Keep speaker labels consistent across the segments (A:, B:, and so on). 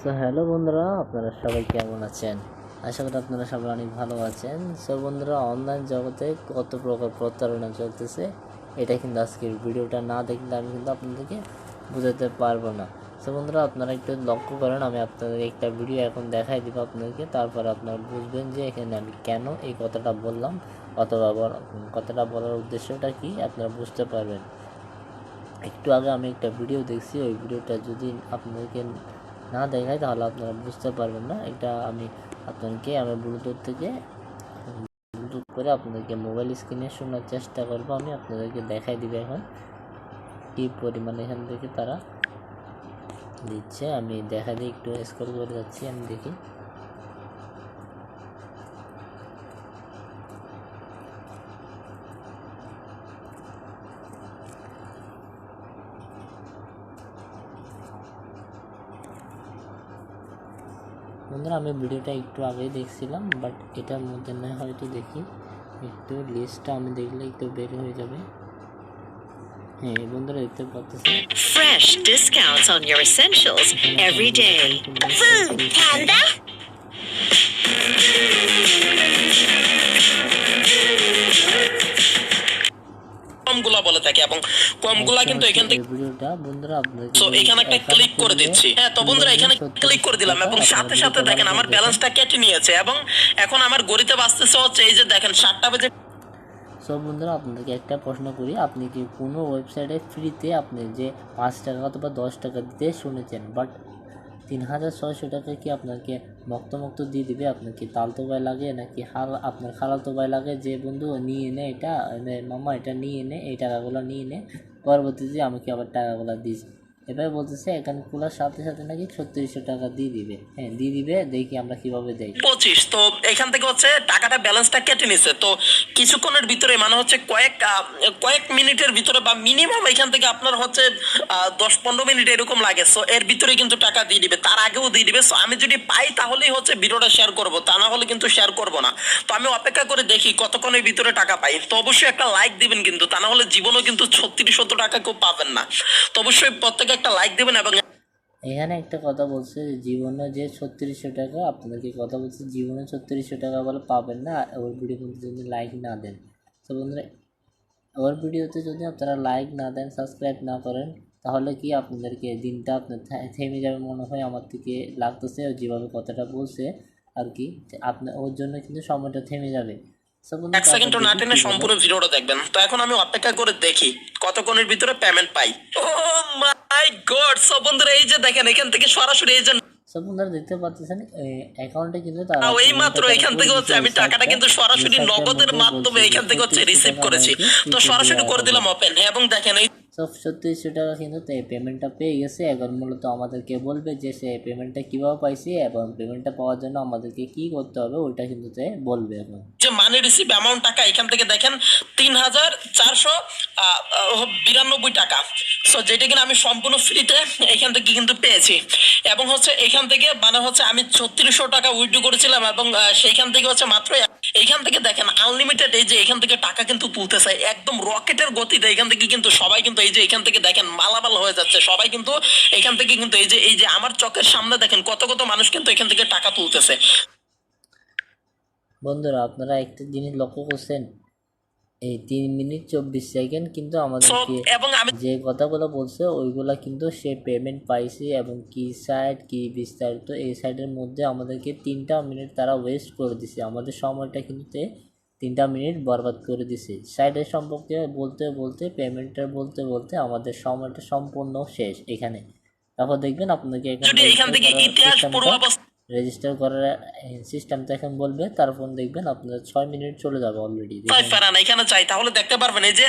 A: So hello বন্ধুরা, আপনারা সবাই কেমন আছেন? আশা করি আপনারা সবাই অনেক ভালো আছেন। সো বন্ধুরা, অনলাইন জগতে কত প্রকার প্রতারণা চলতেছে, এটা কিন্তু আজকের ভিডিওটা না দেখলে আমি কিন্তু আপনাদেরকে বোঝাতে পারবো না। সো বন্ধুরা, আপনারা একটু লক্ষ্য করেন, আমি আপনাদের একটা ভিডিও এখন দেখাই দিব আপনাদেরকে, তারপর আপনারা বুঝবেন যে এখানে আমি কেন এই কথাটা বললাম, অথবা কথাটা বলার উদ্দেশ্যটা কি আপনারা বুঝতে পারবেন। একটু আগে আমি একটা ভিডিও দেখছি, ওই ভিডিওটা যদি আপনাদেরকে না দেখাই তাহলে আপনারা বুঝতে পারবেন না। এটা আমি আপনাদেরকে ব্লুটুথ করে আপনাদেরকে মোবাইল স্ক্রিনে শোনার চেষ্টা করব। আমি আপনাদেরকে দেখাই দিবে এখন কী পরিমাণে এখান থেকে তারা দিচ্ছে। আমি দেখা দিই, একটু স্ক্রল করে যাচ্ছি, আমি দেখি। বন্ধুরা, আমি ভিডিওটা একটু আগেই দেখছিলাম, বাট এটার মধ্যে না হয়তো দেখি একটু লিস্টটা আমি দেখলে একটু বের হয়ে যাবে। হ্যাঁ বন্ধুরা, দেখতে পাচ্ছেন
B: Fresh discounts on your essentials every day.
C: Food Panda?
D: কমগুলা বলে থাকে এবং কমগুলা কিন্তু এখান থেকে
A: ভিডিওটা বন্ধুরা আপনাদের
D: তো এখানে একটা ক্লিক করে দিচ্ছি। হ্যাঁ, তো বন্ধুরা এখানে ক্লিক করে দিলাম এবং সাথে সাথে দেখেন আমার ব্যালেন্সটা কেটে নিয়েছে এবং এখন আমার গড়িতে বাঁচতেছে হচ্ছে এই যে দেখেন 7টা বেজে।
A: সব বন্ধুরা, আপনাদেরকে একটা প্রশ্ন করি, আপনি কি কোনো ওয়েবসাইটে ফ্রিতে আপনি যে 5 টাকা অথবা 10 টাকা দিতে শুনেছেন, বাট 3600 টাকা কি আপনাকে মক্ত দিয়ে দিবে? আপনার কি তালতো ভাই লাগে নাকি আপনার খালাতো ভাই লাগে যে বন্ধু নিয়ে নে এটা, মামা এটা নিয়ে নে, এই টাকাগুলো নিয়ে নে, পরবর্তীতে আমাকে আবার টাকাগুলো দিস। এবার বলতেছে এখানে খোলার সাথে সাথে নাকি 3600 টাকা দিয়ে দিবে। হ্যাঁ, দিয়ে দিবে, দেখি আমরা কিভাবে দেই।
D: 25 তো এখান থেকে হচ্ছে টাকাটা ব্যালেন্সটা কেটে নিছে। তো কিছুক্ষণের ভিতরে মানে হচ্ছে কয়েক মিনিটের ভিতরে বা মিনিমাম এখান থেকে আপনার হচ্ছে 10-15 মিনিট এরকম লাগে। সো এর ভিতরে কিন্তু টাকা দিয়ে দিবে, তার আগেও দিয়ে দিবে। সো আমি যদি পাই তাহলেই হচ্ছে ভিডিওটা শেয়ার করব, তা না হলে কিন্তু শেয়ার করব না। তো আমি অপেক্ষা করে দেখি কতক্ষণের ভিতরে টাকা পাই। তো অবশ্যই একটা লাইক দিবেন কিন্তু, তা না হলে জীবনেও কিন্তু 3600 টাকা কেউ পাবেন না। তো অবশ্যই প্রত্যেকে একটা লাইক দিবেন। এবং
A: এখানে একটা কথা বলছে জীবনে যে 3600 টাকা, আপনাদেরকে কথা বলছে জীবনে 3600 টাকা বলে পাবেন না ওর ভিডিও কিন্তু যদি লাইক না দেন। তো বন্ধুরা, ওর ভিডিওতে যদি আপনারা লাইক না দেন, সাবস্ক্রাইব না করেন, তাহলে কি আপনাদেরকে দিনটা আপনার থেমে যাবে মনে হয়, আমার থেকে লাগতেছে যেভাবে কথাটা বলছে আর কি। আপনার ওর জন্য কিন্তু সময়টা থেমে যাবে।
D: এক সেকেন্ড না টেনে সম্পূর্ণ ভিডিওটা দেখবেন। তো এখন আমি অপেক্ষা করে দেখি কতক্ষণের ভিতরে পেমেন্ট পাই। ও মাই গড! সব বন্ধুরা এই যে দেখেন এখান থেকে সরাসরি এই যে
A: সব বন্ধুরা দেখতে পাচ্ছেন অ্যাকাউন্টে কিন্তু তারা
D: এই মাত্র এখান থেকে হচ্ছে আমি টাকাটা কিন্তু সরাসরি নগদের মাধ্যমে এখান থেকে হচ্ছে রিসিভ করেছি। তো সরাসরি করে দিলাম ওপেন এবং দেখেন এই
A: সব 3600 টাকা কিন্তু পেমেন্টটা পেয়ে গেছে। এখন মূলত আমাদেরকে বলবে যে সে পেমেন্টটা কীভাবে পাইছে এবং পেমেন্টটা পাওয়ার জন্য আমাদেরকে কী করতে হবে ওইটা কিন্তু বলবে। এখন
D: যে মানি রিসিভ অ্যামাউন্ট টাকা এখান থেকে দেখেন 3492 টাকা। সো যেটা কিনা আমি সম্পূর্ণ ফ্রিতে এখান থেকে কিন্তু পেয়েছি। এবং হচ্ছে এখান থেকে মানে হচ্ছে আমি 3600 টাকা উইথড্র করেছিলাম এবং সেইখান থেকে হচ্ছে মাত্র এইখান থেকে দেখেন আনলিমিটেড এই যে এখান থেকে টাকা কিন্তু তুলতেছে একদম রকেটের গতিতে। এখান থেকে কিন্তু সবাই কিন্তু এই যে এখান থেকে দেখেন মালামাল হয়ে যাচ্ছে সবাই কিন্তু এখান থেকে কিন্তু এই যে আমার চোখের সামনে দেখেন কত মানুষ কিন্তু এখান থেকে টাকা তুলতেছে।
A: বন্ধুরা, আপনারা একটা জিনিস লক্ষ্য করছেন, এই 3 মিনিট 24 সেকেন্ড কিন্তু আমাদেরকে যে কথাগুলো বলছে ওইগুলা কিন্তু সে পেমেন্ট পাইছে এবং কি সাইড কি বিস্তারিত এই সাইডের মধ্যে আমাদেরকে 3টা মিনিট তারা ওয়েস্ট করে দিছে। আমাদের সময়টা কিন্তু 3টা মিনিট বরবাদ করে দিছে। সাইডের সম্পর্কে বলতে বলতে পেমেন্টের বলতে বলতে আমাদের সময়টা সম্পূর্ণ শেষ এখানে। তারপর দেখবেন আপনাদেরকে
D: এখান থেকে ইতিহাস
A: রেজিস্টার করার সিস্টেমটা এখন বলবে, তারপর দেখবেন আপনার 6 মিনিট চলে যাবে অলরেডি।
D: এখানে চাই তাহলে দেখতে পারবেন এই যে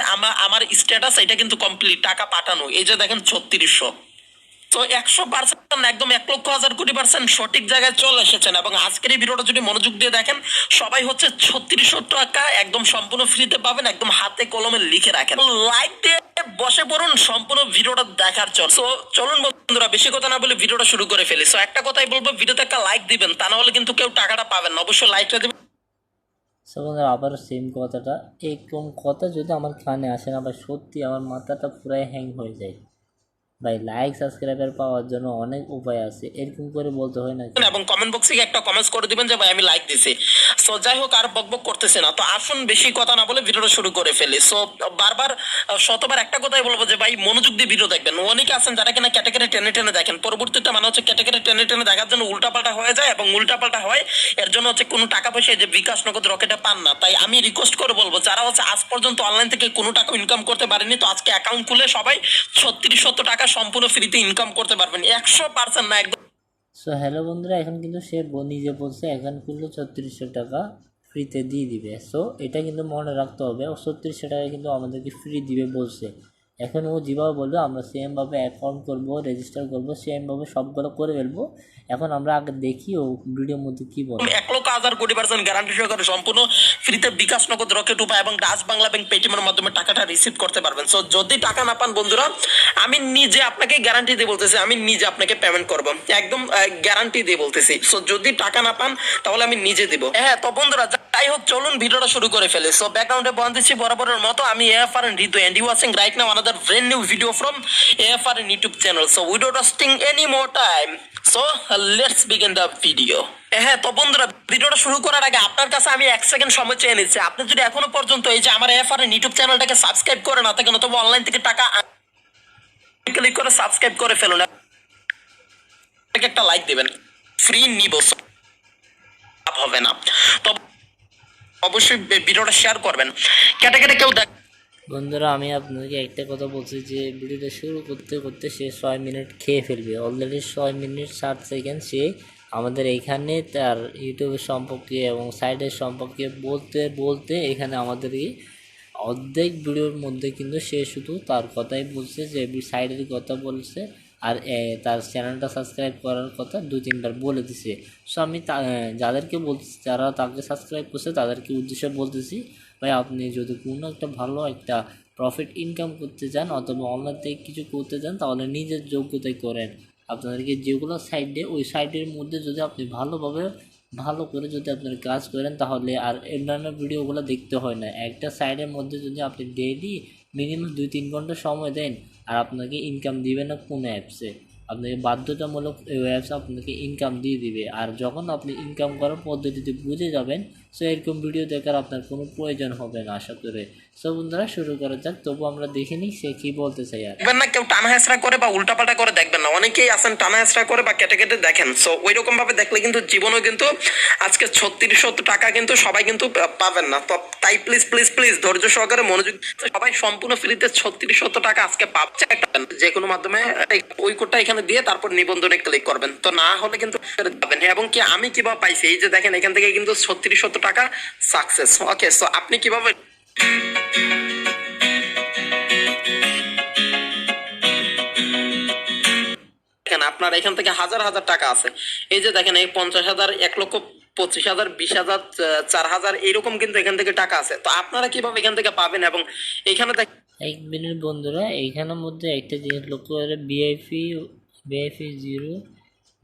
D: আমার স্ট্যাটাস এটা কিন্তু কমপ্লিট, টাকা পাঠানো। এই যে দেখেন 3600। তো 100% একদম 1,00,000,000,000,000% সঠিক জায়গায় চলে এসেছেন। এবং আজকের এই ভিডিওটা যদি মনোযোগ দিয়ে দেখেন, সবাই হচ্ছে 3600 টাকা একদম সম্পূর্ণ ফ্রিতে পাবেন, একদম হাতে কলমে লিখে রাখেন। লাইক দিয়ে বসে পড়ুন সম্পূর্ণ ভিডিওটা দেখার জন্য। সো চলুন বন্ধুরা, বেশি কথা না বলে ভিডিওটা শুরু করে ফেলি। সো একটা কথাই বলবো, ভিডিওতে একটা লাইক দিবেন, তা না হলে কিন্তু কেউ টাকাটা পাবেন না। অবশ্যই লাইকটা দিবেন।
A: আবারও সেম কথাটা, এরকম কথা যদি আমার কানে আসে না, বা সত্যি আমার মাথাটা পুরাই হ্যাং হয়ে যায়। ভাই লাইক সাবস্ক্রাইবার পাওয়ার জন্য অনেক উপায় আছে, এরকম করে বলতে হয় না।
D: এবং কমেন্ট বক্সে একটা কমেন্টস করে দিবেন যে ভাই আমি লাইক দিছি। সো যাই হোক, আর বকবক করতেছে না, তো আসুন বেশি কথা না বলে ভিডিওটা শুরু করে ফেলি। সো বারবার শতবার একটা কথাই বলবো যে ভাই মনোযোগ দিয়ে ভিডিও দেখবেন। অনেকে আছেন যারা কিনা ক্যাটাগরি টেনে টেনে দেখেন, পরবর্তীতে মানে হচ্ছে ক্যাটাগরি টেনে টেনে দেখার জন্য উল্টাপাল্টা হয়ে যায়, এবং উল্টাপাল্টা হয় এর জন্য হচ্ছে কোনো টাকা পয়সা যে বিকাশ নগদ রকেটে পান না। তাই আমি রিকোয়েস্ট করে বলবো যারা হচ্ছে আজ পর্যন্ত অনলাইন থেকে কোনো টাকা ইনকাম করতে পারেনি, তো আজকে অ্যাকাউন্ট খুলে সবাই 3600 টাকা সম্পূর্ণ ফ্রিতে ইনকাম করতে পারবেন, 100% না একদম।
A: সো হ্যালো বন্ধুরা, এখন কিন্তু সে নিজে বলছে এখন কিন্তু 3600 টাকা ফ্রিতে দিয়ে দিবে। সো এটা কিন্তু মনে রাখতে হবে, ও 3600 টাকা কিন্তু আমাদেরকে ফ্রি দিবে বলছে। এখন ও যেভাবে বলবে আমরা সেমভাবে অ্যাকাউন্ট করব, রেজিস্টার করব, সেমভাবে সবগুলো করে ফেলবো। এখন আমরা আগে দেখি ও ভিডিওর মধ্যে কি বলে।
D: 1,00,000 গ্যারান্টি সহকারে সম্পূর্ণ ফ্রিতে বিকাশ নগদ রকেট উপায় এবং ডাচ বাংলা ব্যাংক পেটিএমের মাধ্যমে টাকাটা রিসিভ করতে পারবেন। সো যদি টাকা না পান বন্ধুরা, আমি নিজে আপনাকে গ্যারান্টি দিয়ে বলতেছি, আমি নিজে আপনাকে পেমেন্ট করব, একদম গ্যারান্টি দিয়ে বলতেছি। সো যদি টাকা না পান তাহলে আমি নিজে দিব। হ্যাঁ, তো বন্ধুরা যাই হোক, চলুন ভিডিওটা শুরু করে ফেলি। সো ব্যাকগ্রাউন্ডে বন্ধ দিচ্ছি বরাবরের মতো, আমি AFR and Ritu and you watching right now another brand new video from AFR and YouTube channel. So without wasting any more time, so let's begin the video. হ্যাঁ, তো বন্ধুরা ভিডিওটা শুরু করার আগে আপনার কাছে আমি 1 সেকেন্ড সময় চেয়ে নিচ্ছি। আপনি যদি এখনো পর্যন্ত এই যে আমার AFR and YouTube চ্যানেলটাকে সাবস্ক্রাইব করে না থাকেন, তবে অনলাইন থেকে টাকা ক্লিক করে সাবস্ক্রাইব করে ফেলুন, একটা লাইক দিবেন, ফ্রি নিব, হবে না। তো অবশ্যই ভিডিওটা শেয়ার করবেন, কেটে কেটে কেউ দেখ।
A: বন্ধুরা আমি আপনাকে একটা কথা বলছি যে ভিডিওটা শুরু করতে করতে সে 6 মিনিট খেয়ে ফেলবে। অলরেডি 6 মিনিট 60 সেকেন্ড সে আমাদের এইখানে তার ইউটিউবের সম্পর্কে এবং সাইডের সম্পর্কে বলতে বলতে এখানে আমাদেরকে অর্ধেক ভিডিওর মধ্যে কিন্তু সে শুধু তার কথাই বলছে, যে সাইডের কথা বলছে আর তার চ্যানেলটা সাবস্ক্রাইব করার কথা 2-3বার বলে দিছে। সো আমি যাদেরকে বলতেছি, যারা তাকে সাবস্ক্রাইব করছে তাদেরকে উদ্দেশ্যে বলতেছি, ভাই আপনি যদি কোনো একটা ভালো একটা প্রফিট ইনকাম করতে চান অথবা অনলাইন থেকে কিছু করতে চান তাহলে নিজের যোগ্যতায় করেন। আপনাদেরকে যেগুলো সাইডে, ওই সাইডের মধ্যে যদি আপনি ভালোভাবে ভালো করে যদি আপনার কাজ করেন তাহলে আর অন্যান্য ভিডিওগুলো দেখতে হয় না। একটা সাইডের মধ্যে যদি আপনি ডেইলি মিনিমাম 2-3 ঘন্টা সময় দেন আর আপনাকে ইনকাম দিবে না কোনো অ্যাপসে, আপনাকে বাধ্যতামূলক অ্যাপস আপনাকে ইনকাম দিয়ে দিবে। আর যখন আপনি ইনকাম করার পদ্ধতিতে বুঝে যাবেন, সো এরকম ভিডিও দেখার আপনার কোনো প্রয়োজন হবে না আশা করে। সো বন্ধুরা শুরু করা যাক, তবু আমরা দেখে নিই সে কি বলতে চাই। আর
D: দেখবেন না কেউ টানা হেঁচড়া করে বা উল্টাপাল্টা করে দেখবেন না, অনেকেই আছেন টানা হেঁচড়া করে বা কেটে কেটে দেখেন। সো ওই রকম ভাবে দেখলে কিন্তু জীবনেও কিন্তু আজকে 3600 টাকা কিন্তু সবাই কিন্তু পাবেন না। তো তাই প্লিজ প্লিজ প্লিজ ধৈর্য সহকারে মনোযোগ, সবাই সম্পূর্ণ ফ্রিতে 3600 টাকা আজকে পাচ্ছে। যে কোনো মাধ্যমে ওই কোডটা এখানে দিয়ে তারপর নিবন্ধনে ক্লিক করবেন, তো না হলে কিন্তু পাবেন। এবং কি আমি কিভাবে পাইছি, এই যে দেখেন এখান থেকে কিন্তু 3600 টাকা সাকসেস। ওকে, সো আপনি কিভাবে আপনার এখান থেকে হাজার হাজার টাকা আছে, এই যে দেখেন এই 50,000, 1,25,000, 20,000, 4,000 এইরকম কিন্তু এখান থেকে টাকা আছে। তো আপনারা কিভাবে এখান থেকে পাবেন? এবং এখানে
A: এক মিনিট বন্ধুরা, এইখানের মধ্যে একটা জিনিস লক্ষ্য করে, বিআইপি 0,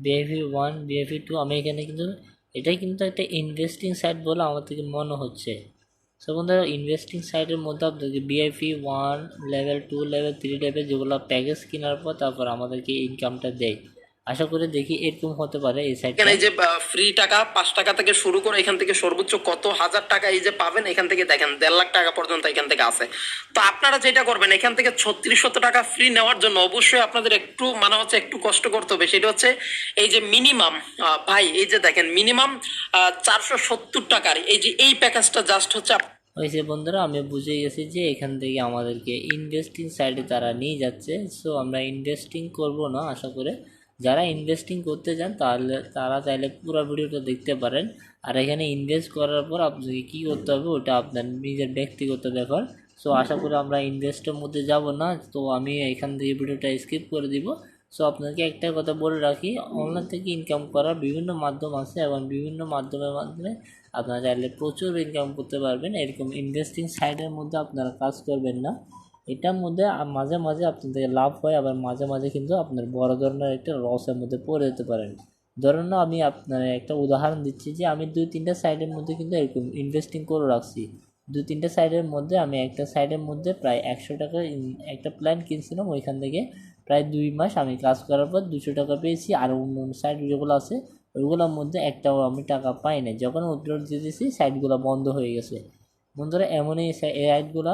A: বিআইপি 1, বিআইপি 2, আমি এখানে কিন্তু এটাই কিন্তু একটা ইনভেস্টিং সাইট বলে আমার থেকে মনে হচ্ছে। সো বন্ধুরা ইনভেস্টিং সাইটের মধ্যে আপনাদেরকে বিআইপি 1, লেভেল 2, লেভেল 3 লেভেল যেগুলো প্যাকেজ কেনার পর তারপর আমাদেরকে ইনকামটা দেয়। আশা করি দেখি এরকম হতে পারে এই সাইটে।
D: এই যে ফ্রি টাকা 5 টাকা থেকে শুরু করে এখান থেকে সর্বোচ্চ কত হাজার টাকা এই যে পাবেন, এখান থেকে দেখেন 1.5 লাখ টাকা পর্যন্ত এখান থেকে আছে। তো আপনারা যেটা করবেন, এখান থেকে 3600 টাকা ফ্রি নেওয়ার জন্য অবশ্যই আপনাদের একটু মানে হচ্ছে একটু কষ্ট করতে হবে। সেটা হচ্ছে এই যে মিনিমাম ভাই, এই যে দেখেন মিনিমাম 470 টাকার এই যে এই প্যাকেজটা জাস্ট হচ্ছে
A: হয়েছে বন্ধুরা, আমি বুঝে গেছি যে এখান থেকে আমাদেরকে ইনভেস্টিং সাইডে তারা নিয়ে যাচ্ছে। সো আমরা ইনভেস্টিং করব না আশা করে। যারা ইনভেস্টিং করতে চান তাহলে তারা চাইলে পুরো ভিডিওটা দেখতে পারেন। আর এখানে ইনভেস্ট করার পর আপনাকে কী করতে হবে ওটা আপনার নিজের ব্যক্তিগত ব্যাপার। সো আশা করি আমরা ইনভেস্টের মধ্যে যাব না, তো আমি এখান থেকে ভিডিওটা স্কিপ করে দিব। সো আপনাকে একটা কথা বলে রাখি, অনলাইন থেকে ইনকাম করার বিভিন্ন মাধ্যম আছে এবং বিভিন্ন মাধ্যমে আপনারা চাইলে প্রচুর ইনকাম করতে পারবেন। এরকম ইনভেস্টিং সাইটের মধ্যে আপনারা কাজ করবেন না। এটার মধ্যে মাঝে মাঝে আপনাদের লাভ হয়, আবার মাঝে মাঝে কিন্তু আপনার বড় ধরনের একটা লসের মধ্যে পড়ে যেতে পারেন। ধরুন না, আমি আপনার একটা উদাহরণ দিচ্ছি যে আমি 2-3টা সাইটের মধ্যে কিন্তু এরকম ইনভেস্টিং করে রাখছি। 2-3টা সাইটের মধ্যে আমি একটা সাইটের মধ্যে প্রায় 100 টাকা একটা প্ল্যান কিনছিলাম, ওইখান থেকে প্রায় 2 মাস আমি কাজ করার পর 200 টাকা পেয়েছি। আর অন্য অন্য সাইট যেগুলো আছে ওইগুলোর মধ্যে একটাও আমি টাকা পাই নাই। যখন উইথড্র দিয়ে দিয়েছি সাইটগুলো বন্ধ হয়ে গেছে। বন্ধুরা এমনই এই সাইটগুলো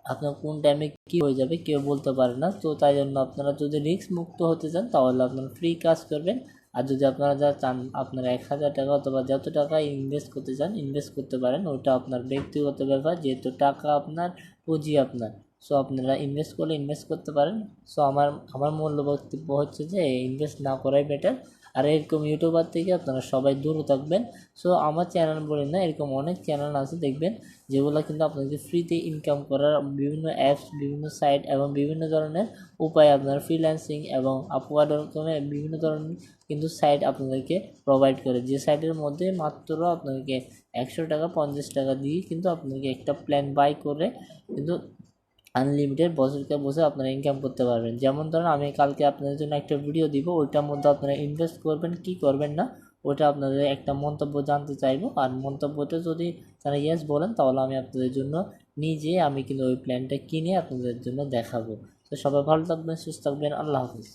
A: আপনার কোন টাইমে কী হয়ে যাবে কেউ বলতে পারে না। তো তাই জন্য আপনারা যদি রিস্ক মুক্ত হতে চান তাহলে আপনারা ফ্রি কাজ করবেন। আর যদি আপনারা যা চান আপনারা 1000 টাকা অথবা যত টাকা ইনভেস্ট করতে চান ইনভেস্ট করতে পারেন, ওইটা আপনার ব্যক্তিগত ব্যাপার। যেহেতু টাকা আপনার, পুঁজি আপনার, সো আপনারা ইনভেস্ট করলে ইনভেস্ট করতে পারেন। সো আমার মূল্য বক্তব্য হচ্ছে যে ইনভেস্ট না করাই বেটার। আর এরকম ইউটিউবার থেকে আপনারা সবাই দূরে থাকবেন। সো আমার চ্যানেল বলি না, এরকম অনেক চ্যানেল আছে দেখবেন যেগুলো কিন্তু আপনাকে ফ্রিতে ইনকাম করার বিভিন্ন অ্যাপস, বিভিন্ন সাইট এবং বিভিন্ন ধরনের উপায় আপনার ফ্রিল্যান্সিং এবং আপওয়ার্ক.com বিভিন্ন ধরনের কিন্তু সাইট আপনাদেরকে প্রোভাইড করে, যে সাইটের মধ্যে মাত্র আপনাকে 100 টাকা 50 টাকা দিয়ে কিন্তু আপনাকে একটা প্ল্যান বাই করে কিন্তু আনলিমিটেড বছরকে বসে আপনারা ইনকাম করতে পারবেন। যেমন ধরুন আমি কালকে আপনাদের জন্য একটা ভিডিও দিব, ওইটার মধ্যে আপনারা ইনভেস্ট করবেন কি করবেন না ওটা আপনাদের একটা মন্তব্য জানতে চাইবো। আর মন্তব্যটা যদি তারা ইয়েস বলেন তাহলে আমি আপনাদের জন্য নিজে আমি কিন্তু ওই প্ল্যানটা কিনে আপনাদের জন্য দেখাবো। তো সবাই ভালো থাকবেন, সুস্থ থাকবেন, আল্লাহ হাফিজ।